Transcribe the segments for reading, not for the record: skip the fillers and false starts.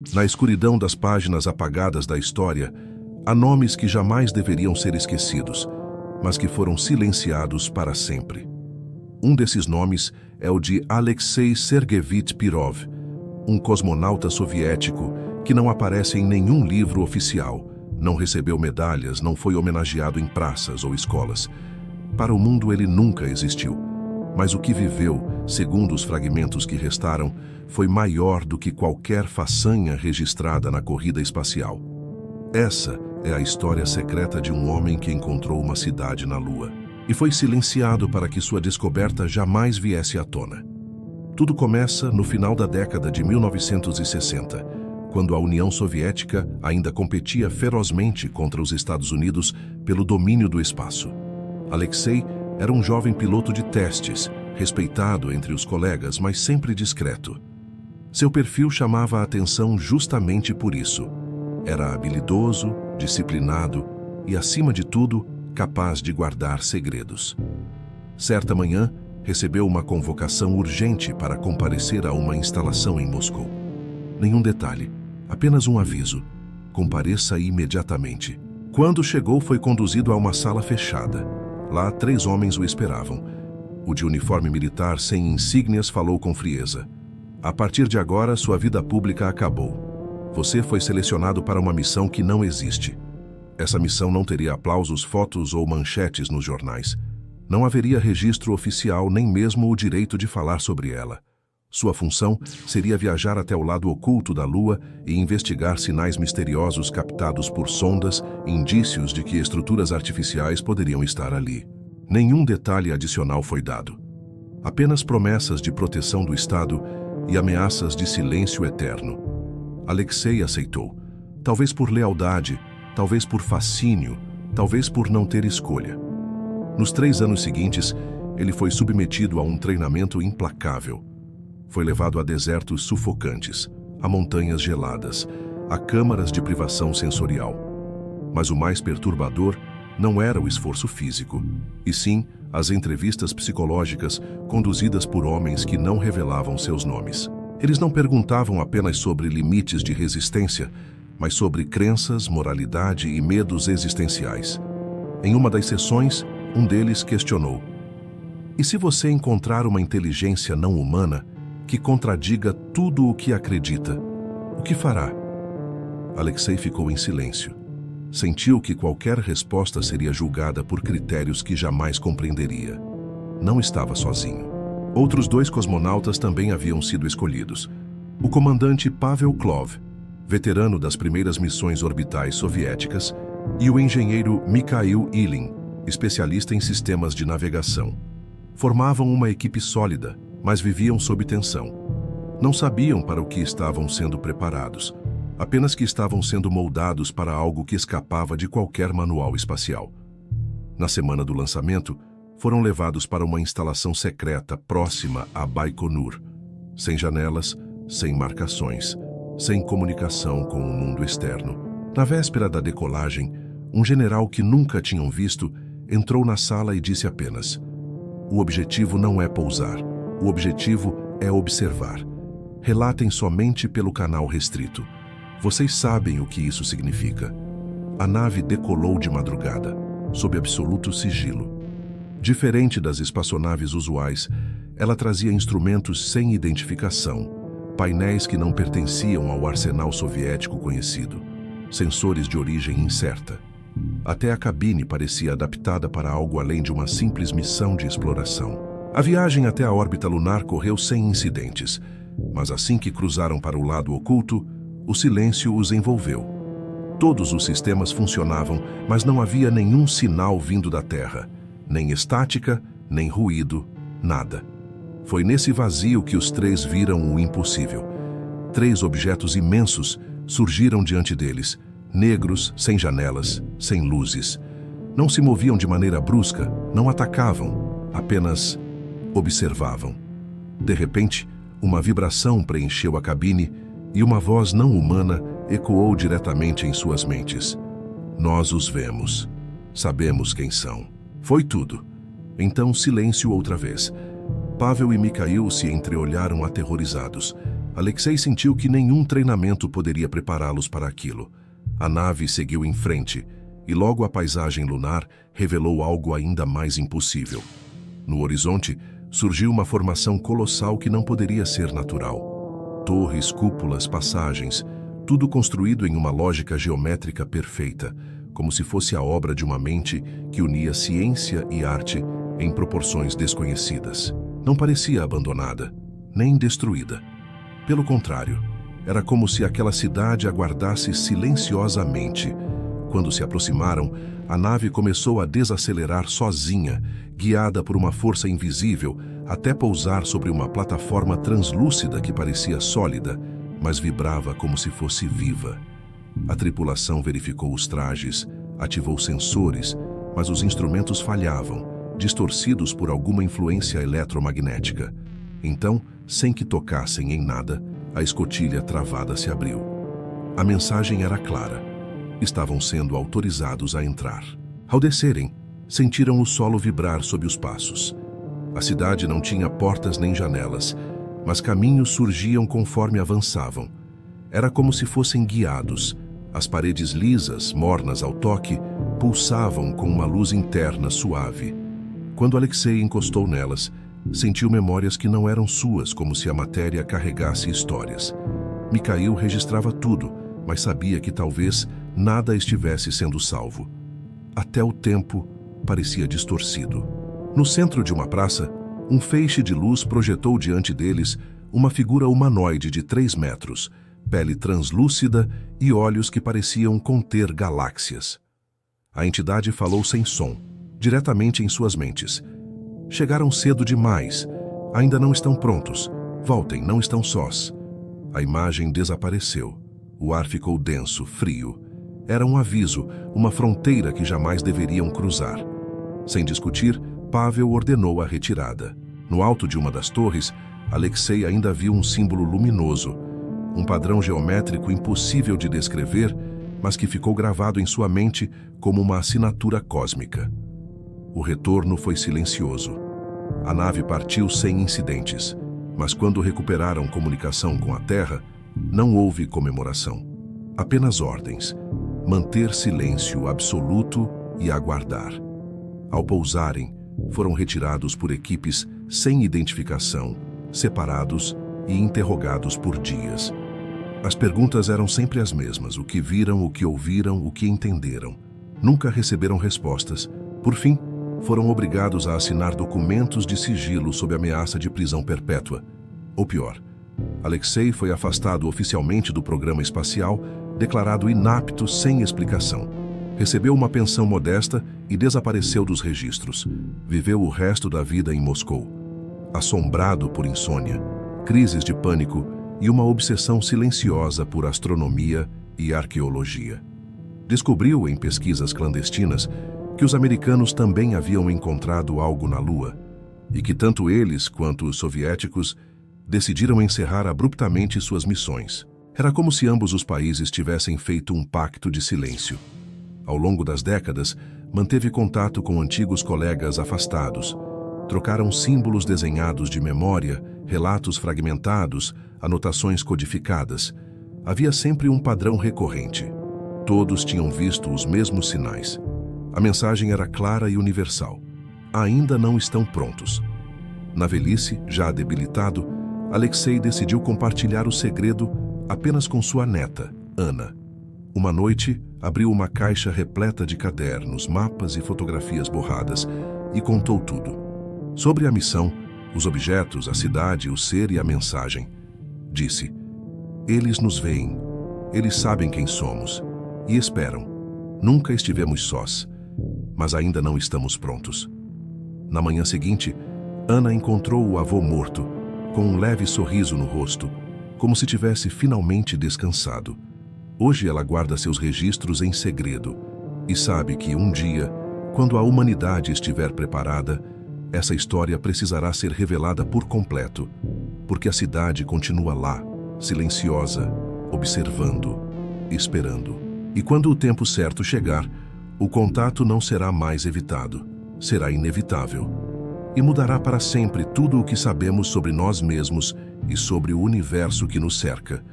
Na escuridão das páginas apagadas da história, há nomes que jamais deveriam ser esquecidos, mas que foram silenciados para sempre. Um desses nomes é o de Alexei Sergeyevich Pirov, um cosmonauta soviético que não aparece em nenhum livro oficial, não recebeu medalhas, não foi homenageado em praças ou escolas. Para o mundo ele nunca existiu, mas o que viveu, segundo os fragmentos que restaram, foi maior do que qualquer façanha registrada na corrida espacial. Essa é a história secreta de um homem que encontrou uma cidade na Lua e foi silenciado para que sua descoberta jamais viesse à tona. Tudo começa no final da década de 1960, quando a União Soviética ainda competia ferozmente contra os Estados Unidos pelo domínio do espaço. Alexei era um jovem piloto de testes, respeitado entre os colegas, mas sempre discreto. Seu perfil chamava a atenção justamente por isso. Era habilidoso, disciplinado e, acima de tudo, capaz de guardar segredos. Certa manhã, recebeu uma convocação urgente para comparecer a uma instalação em Moscou. Nenhum detalhe, apenas um aviso: compareça imediatamente. Quando chegou, foi conduzido a uma sala fechada. Lá, 3 homens o esperavam. O de uniforme militar sem insígnias falou com frieza: a partir de agora, sua vida pública acabou. Você foi selecionado para uma missão que não existe. Essa missão não teria aplausos, fotos ou manchetes nos jornais. Não haveria registro oficial, nem mesmo o direito de falar sobre ela. Sua função seria viajar até o lado oculto da Lua e investigar sinais misteriosos captados por sondas, indícios de que estruturas artificiais poderiam estar ali. Nenhum detalhe adicional foi dado. Apenas promessas de proteção do Estado e ameaças de silêncio eterno. Alexei aceitou, talvez por lealdade, talvez por fascínio, talvez por não ter escolha. Nos 3 anos seguintes, ele foi submetido a um treinamento implacável. Foi levado a desertos sufocantes, a montanhas geladas, a câmaras de privação sensorial. Mas o mais perturbador não era o esforço físico, e sim as entrevistas psicológicas conduzidas por homens que não revelavam seus nomes. Eles não perguntavam apenas sobre limites de resistência, mas sobre crenças, moralidade e medos existenciais. Em uma das sessões, um deles questionou: e se você encontrar uma inteligência não humana que contradiga tudo o que acredita, o que fará? Alexei ficou em silêncio. Sentiu que qualquer resposta seria julgada por critérios que jamais compreenderia. Não estava sozinho. Outros 2 cosmonautas também haviam sido escolhidos. O comandante Pavel Klov, veterano das primeiras missões orbitais soviéticas, e o engenheiro Mikhail Ilin, especialista em sistemas de navegação. Formavam uma equipe sólida, mas viviam sob tensão. Não sabiam para o que estavam sendo preparados, apenas que estavam sendo moldados para algo que escapava de qualquer manual espacial. Na semana do lançamento, foram levados para uma instalação secreta próxima a Baikonur, sem janelas, sem marcações, sem comunicação com o mundo externo. Na véspera da decolagem, um general que nunca tinham visto entrou na sala e disse apenas: o objetivo não é pousar. O objetivo é observar. Relatem somente pelo canal restrito. Vocês sabem o que isso significa. A nave decolou de madrugada, sob absoluto sigilo. Diferente das espaçonaves usuais, ela trazia instrumentos sem identificação, painéis que não pertenciam ao arsenal soviético conhecido, sensores de origem incerta. Até a cabine parecia adaptada para algo além de uma simples missão de exploração. A viagem até a órbita lunar correu sem incidentes, mas assim que cruzaram para o lado oculto, o silêncio os envolveu. Todos os sistemas funcionavam, mas não havia nenhum sinal vindo da Terra, nem estática, nem ruído, nada. Foi nesse vazio que os 3 viram o impossível. 3 objetos imensos surgiram diante deles, negros, sem janelas, sem luzes. Não se moviam de maneira brusca, não atacavam, apenas observavam. De repente, uma vibração preencheu a cabine e uma voz não humana ecoou diretamente em suas mentes: nós os vemos. Sabemos quem são. Foi tudo. Então silêncio outra vez. Pavel e Mikhail se entreolharam aterrorizados. Alexei sentiu que nenhum treinamento poderia prepará-los para aquilo. A nave seguiu em frente, e logo a paisagem lunar revelou algo ainda mais impossível. No horizonte, surgiu uma formação colossal que não poderia ser natural. Torres, cúpulas, passagens, tudo construído em uma lógica geométrica perfeita, como se fosse a obra de uma mente que unia ciência e arte em proporções desconhecidas. Não parecia abandonada, nem destruída. Pelo contrário, era como se aquela cidade aguardasse silenciosamente. Quando se aproximaram, a nave começou a desacelerar sozinha, guiada por uma força invisível, até pousar sobre uma plataforma translúcida que parecia sólida, mas vibrava como se fosse viva. A tripulação verificou os trajes, ativou sensores, mas os instrumentos falhavam, distorcidos por alguma influência eletromagnética. Então, sem que tocassem em nada, a escotilha travada se abriu. A mensagem era clara. Estavam sendo autorizados a entrar. Ao descerem, sentiram o solo vibrar sob os passos. A cidade não tinha portas nem janelas, mas caminhos surgiam conforme avançavam. Era como se fossem guiados. As paredes lisas, mornas ao toque, pulsavam com uma luz interna suave. Quando Alexei encostou nelas, sentiu memórias que não eram suas, como se a matéria carregasse histórias. Mikhail registrava tudo, mas sabia que talvez nada estivesse sendo salvo. Até o tempo parecia distorcido. No centro de uma praça, um feixe de luz projetou diante deles uma figura humanoide de 3 metros, pele translúcida e olhos que pareciam conter galáxias. A entidade falou sem som, diretamente em suas mentes. Chegaram cedo demais. Ainda não estão prontos. Voltem, não estão sós. A imagem desapareceu. O ar ficou denso, frio. Era um aviso, uma fronteira que jamais deveriam cruzar. Sem discutir, Pavel ordenou a retirada. No alto de uma das torres, Alexei ainda viu um símbolo luminoso, um padrão geométrico impossível de descrever, mas que ficou gravado em sua mente como uma assinatura cósmica. O retorno foi silencioso. A nave partiu sem incidentes, mas quando recuperaram comunicação com a Terra, não houve comemoração. Apenas ordens: manter silêncio absoluto e aguardar. Ao pousarem, foram retirados por equipes sem identificação, separados e interrogados por dias. As perguntas eram sempre as mesmas: o que viram, o que ouviram, o que entenderam. Nunca receberam respostas. Por fim, foram obrigados a assinar documentos de sigilo sob ameaça de prisão perpétua. Ou pior, Alexei foi afastado oficialmente do programa espacial, declarado inapto sem explicação. Recebeu uma pensão modesta e desapareceu dos registros. Viveu o resto da vida em Moscou, assombrado por insônia, crises de pânico e uma obsessão silenciosa por astronomia e arqueologia. Descobriu em pesquisas clandestinas que os americanos também haviam encontrado algo na Lua e que tanto eles quanto os soviéticos decidiram encerrar abruptamente suas missões. Era como se ambos os países tivessem feito um pacto de silêncio. Ao longo das décadas, manteve contato com antigos colegas afastados. Trocaram símbolos desenhados de memória, relatos fragmentados, anotações codificadas. Havia sempre um padrão recorrente. Todos tinham visto os mesmos sinais. A mensagem era clara e universal: ainda não estão prontos. Na velhice, já debilitado, Alexei decidiu compartilhar o segredo apenas com sua neta, Ana. Uma noite, abriu uma caixa repleta de cadernos, mapas e fotografias borradas e contou tudo. Sobre a missão, os objetos, a cidade, o ser e a mensagem. Disse: eles nos veem, eles sabem quem somos e esperam. Nunca estivemos sós, mas ainda não estamos prontos. Na manhã seguinte, Ana encontrou o avô morto, com um leve sorriso no rosto, como se tivesse finalmente descansado. Hoje ela guarda seus registros em segredo e sabe que um dia, quando a humanidade estiver preparada, essa história precisará ser revelada por completo, porque a cidade continua lá, silenciosa, observando, esperando. E quando o tempo certo chegar, o contato não será mais evitado, será inevitável. E mudará para sempre tudo o que sabemos sobre nós mesmos e sobre o universo que nos cerca.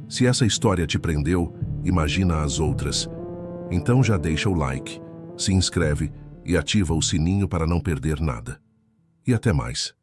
Se essa história te prendeu, imagina as outras. Então já deixa o like, se inscreve e ativa o sininho para não perder nada. E até mais.